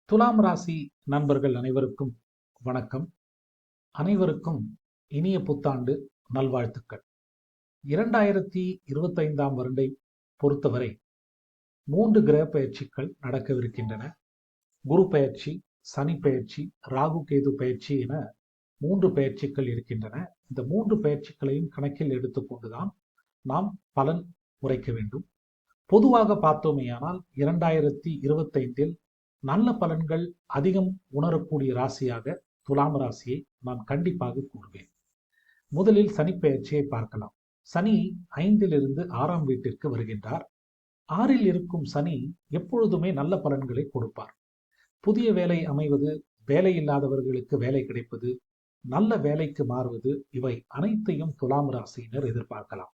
துலாம் ராசி நண்பர்கள் அனைவருக்கும் வணக்கம். அனைவருக்கும் இனிய புத்தாண்டு நல்வாழ்த்துக்கள். 2025ஆம் வருடை பொறுத்தவரை 3 கிரக பயிற்சிகள் நடக்கவிருக்கின்றன. குரு பயிற்சி, சனி பயிற்சி, ராகு கேது பயிற்சி என 3 பயிற்சிகள் இருக்கின்றன. இந்த 3 பயிற்சிகளையும் கணக்கில் எடுத்துக்கொண்டுதான் நாம் பலன் உரைக்க வேண்டும். பொதுவாக பார்த்தோமேயானால் 2025இல் நல்ல பலன்கள் அதிகம் உணரக்கூடிய ராசியாக துலாம் ராசியை நான் கண்டிப்பாக கூறுவேன். முதலில் சனி பெயர்ச்சியை பார்க்கலாம். சனி 5லிருந்து 6ஆம் வீட்டிற்கு வருகின்றார். 6ல் இருக்கும் சனி எப்பொழுதுமே நல்ல பலன்களை கொடுப்பார். புதிய வேலை அமைவது, வேலை இல்லாதவர்களுக்கு வேலை கிடைப்பது, நல்ல வேலைக்கு மாறுவது, இவை அனைத்தையும் துலாம் ராசியினர் எதிர்பார்க்கலாம்.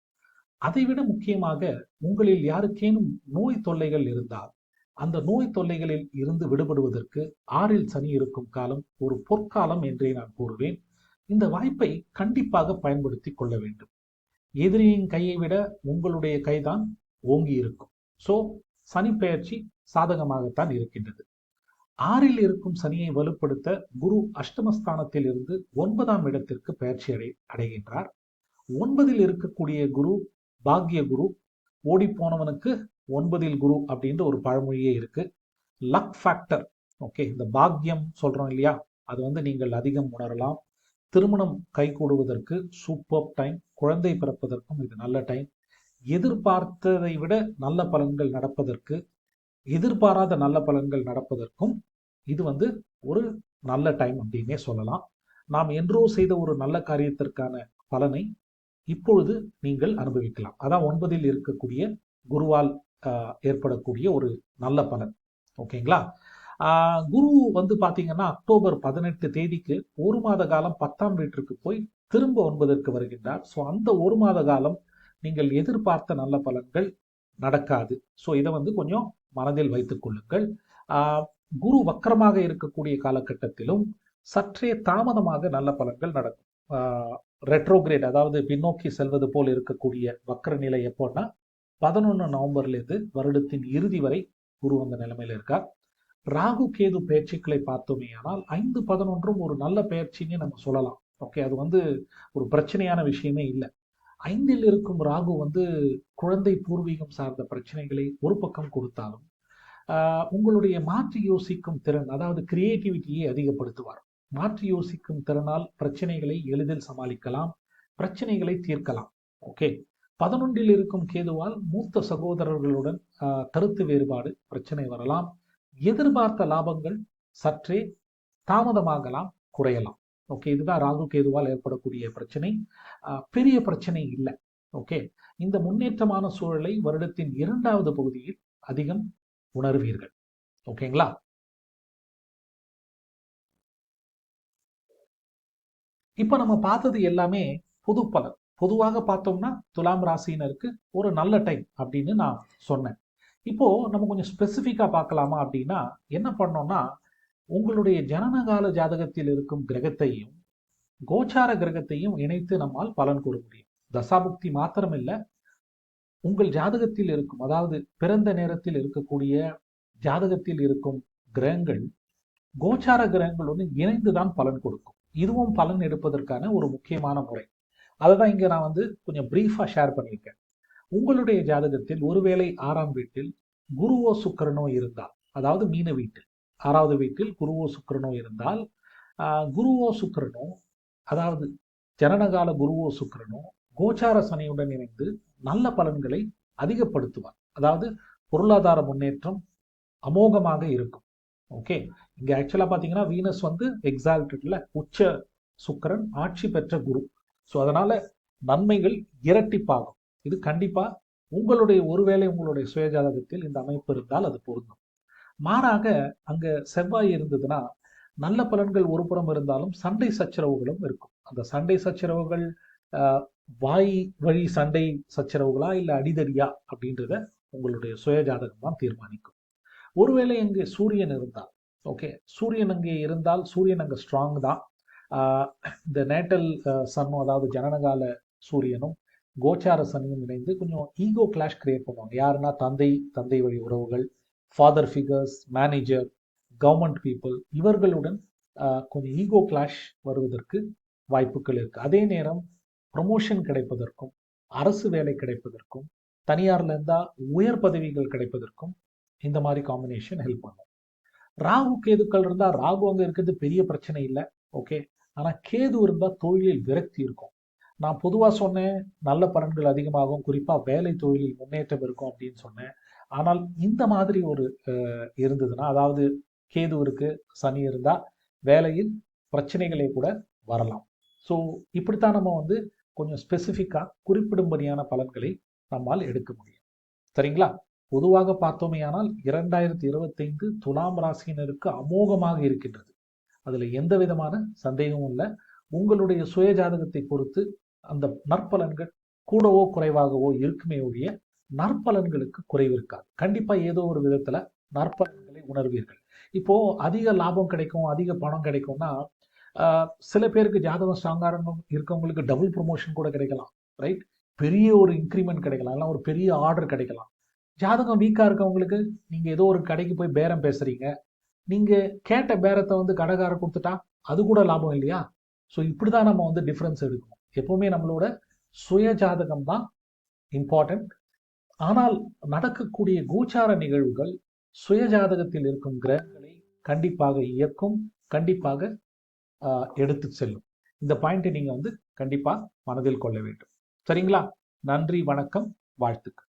அதைவிட முக்கியமாக உங்களில் யாருக்கேனும் நோய் தொல்லைகள் இருந்தால் அந்த நோய் தொல்லைகளில் இருந்து விடுபடுவதற்கு 6ல் சனி இருக்கும் காலம் ஒரு பொற்காலம் என்றே நான் கூறுவேன். இந்த வாய்ப்பை கண்டிப்பாக பயன்படுத்தி கொள்ள வேண்டும். எதிரியின் கையை விட உங்களுடைய கைதான் ஓங்கி இருக்கும். ஸோ சனி பெயர்ச்சி சாதகமாகத்தான் இருக்கின்றது. 6ல் இருக்கும் சனியை வலுப்படுத்த குரு அஷ்டமஸ்தானத்தில் இருந்து 9ஆம் இடத்திற்கு பயிற்சி அடைகின்றார். 9ல் இருக்கக்கூடிய குரு பாக்ய குரு. ஓடி போனவனுக்கு 9ல் குரு அப்படின்ற ஒரு பழமொழியே இருக்கு. Luck factor. ஓகே, இந்த பாக்யம் சொல்றோம் இல்லையா, அது நீங்கள் அதிகம் உணரலாம். திருமணம் கைகூடுவதற்கு சூப்பர் டைம். குழந்தை பிறப்பதற்கும் இது நல்ல டைம். எதிர்பார்த்ததை விட நல்ல பலன்கள் நடப்பதற்கு, எதிர்பாராத நல்ல பலன்கள் நடப்பதற்கும் இது ஒரு நல்ல டைம் அப்படின்னே சொல்லலாம். நாம் என்றோ செய்த ஒரு நல்ல காரியத்திற்கான பலனை இப்பொழுது நீங்கள் அனுபவிக்கலாம். அதான் 9ல் இருக்கக்கூடிய குருவால் ஏற்படக்கூடிய ஒரு நல்ல பலன். ஓகேங்களா? குரு பார்த்தீங்கன்னா அக்டோபர் 18 தேதிக்கு ஒரு மாத காலம் 10ஆம் வீட்டிற்கு போய் திரும்ப 9ற்கு வருகின்றார். ஸோ அந்த ஒரு மாத காலம் நீங்கள் எதிர்பார்த்த நல்ல பலன்கள் நடக்காது. ஸோ இதை கொஞ்சம் மனதில் வைத்துக் கொள்ளுங்கள். குரு வக்கரமாக இருக்கக்கூடிய காலகட்டத்திலும் சற்றே தாமதமாக நல்ல பலன்கள் நடக்கும். ரெட்ரோகிரேட், அதாவது பின்னோக்கி செல்வது போல் இருக்கக்கூடிய வக்கர நிலை எப்போன்னா 11 நவம்பர்லேருந்து வருடத்தின் இறுதி வரை குரு அந்த நிலைமையில் இருக்கார். ராகு கேது பயிற்சிகளை பார்த்தோமே ஆனால் 5-11 ஒரு நல்ல பயிற்சின்னு நம்ம சொல்லலாம். ஓகே, அது ஒரு பிரச்சனையான விஷயமே இல்லை. 5ல் இருக்கும் ராகு குழந்தை பூர்வீகம் சார்ந்த பிரச்சனைகளை ஒரு பக்கம் கொடுத்தாலும் உங்களுடைய மாற்றி யோசிக்கும் திறன், அதாவது கிரியேட்டிவிட்டியை அதிகப்படுத்துவார். மாற்றி யோசிக்கும் திறனால் பிரச்சனைகளை எளிதில் சமாளிக்கலாம், பிரச்சனைகளை தீர்க்கலாம். ஓகே, 11ல் இருக்கும் கேதுவால் மூத்த சகோதரர்களுடன் கருத்து வேறுபாடு, பிரச்சனை வரலாம். எதிர்பார்த்த லாபங்கள் சற்றே தாமதமாகலாம், குறையலாம். ஓகே, இதுதான் ராகு கேதுவால் ஏற்படக்கூடிய பிரச்சனை. பெரிய பிரச்சனை இல்லை. ஓகே, இந்த முன்னேற்றமான சூழலை வருடத்தின் 2வது பகுதியில் அதிகம் உணர்வீர்கள். ஓகேங்களா? இப்ப நம்ம பார்த்தது எல்லாமே பொது பலன். பொதுவாக பார்த்தோம்னா துலாம் ராசியினருக்கு ஒரு நல்ல டைம் அப்படின்னு நான் சொன்னேன். இப்போ நம்ம கொஞ்சம் ஸ்பெசிஃபிக்கா பார்க்கலாமா அப்படின்னா என்ன பண்ணோம்னா, உங்களுடைய ஜனனகால ஜாதகத்தில் இருக்கும் கிரகத்தையும் கோச்சார கிரகத்தையும் இணைத்து நம்மால் பலன் கூற முடியும். தசாபுக்தி மாத்திரம் இல்லை, உங்கள் ஜாதகத்தில் இருக்கும், அதாவது பிறந்த நேரத்தில் இருக்கக்கூடிய ஜாதகத்தில் இருக்கும் கிரகங்கள் கோச்சார கிரகங்கள் இணைந்துதான் பலன் கொடுக்கும். இதுவும் பலன் எடுப்பதற்கான ஒரு முக்கியமான முறை. அதை தான் இங்கே நான் கொஞ்சம் பிரீஃபாக ஷேர் பண்ணியிருக்கேன். உங்களுடைய ஜாதகத்தில் ஒருவேளை 6ஆம் வீட்டில் குருவோ சுக்கிரனோ இருந்தால், அதாவது மீன வீட்டில் 6வது வீட்டில் குருவோ சுக்கிரனோ இருந்தால், குருவோ சுக்கிரனோ, அதாவது ஜனனகால குருவோ சுக்கிரனோ கோச்சார சனியுடன் இணைந்து நல்ல பலன்களை அதிகப்படுத்துவார். அதாவது பொருளாதார முன்னேற்றம் அமோகமாக இருக்கும். ஓகே, இங்க ஆக்சுவலா பாத்தீங்கன்னா வீனஸ் எக்ஸால்டட்ல உச்ச சுக்கிரன், ஆட்சி பெற்ற குரு. ஸோ அதனால நன்மைகள் இரட்டிப்பாகும். இது கண்டிப்பா உங்களுடைய ஒருவேளை உங்களுடைய சுயஜாதகத்தில் இந்த அமைப்பு இருந்தால் அது பொருந்தும். மாறாக அங்க செவ்வாய் இருந்ததுன்னா நல்ல பலன்கள் ஒரு புறம் இருந்தாலும் சண்டை சச்சரவுகளும் இருக்கும். அந்த சண்டை சச்சரவுகள் வாய் வழி சண்டை சச்சரவுகளா இல்லை அடிதடியா அப்படின்றத உங்களுடைய சுயஜாதகம் தான் தீர்மானிக்கும். ஒருவேளை அங்கே சூரியன் இருந்தால், ஓகே, சூரியன் அங்கே இருந்தால் சூரியன் அங்கே ஸ்ட்ராங் தான். இந்த நேட்டல் சன்னும், அதாவது ஜனனகால சூரியனும் கோச்சார சனியும் இணைந்து கொஞ்சம் ஈகோ கிளாஷ் கிரியேட் பண்ணுவாங்க. யாருன்னா தந்தை வழி உறவுகள், father figures, manager, government people இவர்களுடன் கொஞ்சம் ஈகோ கிளாஷ் வருவதற்கு வாய்ப்புகள் இருக்கு. அதே நேரம் ப்ரமோஷன் கிடைப்பதற்கும், அரசு வேலை கிடைப்பதற்கும், தனியார்ல இருந்தா உயர் பதவிகள் கிடைப்பதற்கும் இந்த மாதிரி காம்பினேஷன் ஹெல்ப் பண்ணும். ராகு கேதுக்கள் இருந்தா, ராகு அங்க இருக்கிறது பெரிய பிரச்சனை இல்லை, ஓகே. ஆனா கேது இருந்தா தொழிலில் விரக்தி இருக்கும். நான் பொதுவா சொன்னேன் நல்ல பலன்கள் அதிகமாகும், குறிப்பா வேலை தொழிலில் முன்னேற்றம் இருக்கும் அப்படின்னு சொன்னேன். ஆனால் இந்த மாதிரி ஒரு இருந்ததுன்னா, அதாவது கேது இருக்கு, சனி இருந்தா வேலையில் பிரச்சனைகளே கூட வரலாம். ஸோ இப்படித்தான் நம்ம வந்து கொஞ்சம் ஸ்பெசிஃபிக்காக குறிப்பிடும்படியான பலன்களை நம்மால் எடுக்க முடியும். சரிங்களா? பொதுவாக பார்த்தோமேயானால் 2025 துலாம் ராசியினருக்கு அமோகமாக இருக்கின்றது. அதுல எந்த விதமான சந்தேகமும் இல்லை. உங்களுடைய சுய ஜாதகத்தை பொறுத்து அந்த நற்பலன்கள் கூடவோ குறைவாகவோ இருக்குமே ஒழிய நற்பலன்களுக்கு குறைவு இருக்காது. கண்டிப்பா ஏதோ ஒரு விதத்துல நற்பலன்களை உணர்வீர்கள். இப்போ அதிக லாபம் கிடைக்கும், அதிக பணம் கிடைக்கும்னா சில பேருக்கு ஜாதகம் ஸ்ட்ராங்காக இருக்கவங்களுக்கு டபுள் ப்ரொமோஷன் கூட கிடைக்கலாம், ரைட்? பெரிய ஒரு இன்க்ரிமெண்ட் கிடைக்கலாம், இல்லை ஒரு பெரிய ஆர்டர் கிடைக்கலாம். ஜாதகம் வீக்காக இருக்கவங்களுக்கு நீங்கள் ஏதோ ஒரு கடைக்கு போய் பேரம் பேசுறீங்க, நீங்கள் கேட்ட பேரத்தை வந்து கடைக்கார கொடுத்துட்டா அது கூட லாபம் இல்லையா? ஸோ இப்படி தான் நம்ம வந்து டிஃப்ரென்ஸ் எடுக்கணும். எப்பவுமே நம்மளோட சுய ஜாதகம் தான் இம்பார்ட்டன்ட். ஆனால் நடக்கக்கூடிய கோச்சார நிகழ்வுகள் சுய ஜாதகத்தில் இருக்கும் கிரகங்களை கண்டிப்பாக இயக்கும், கண்டிப்பாக எடுத்து செல்லும். இந்த பாயிண்ட்டை நீங்க வந்து கண்டிப்பா மனதில் கொள்ள வேண்டும். சரிங்களா? நன்றி, வணக்கம், வாழ்த்துக்கள்.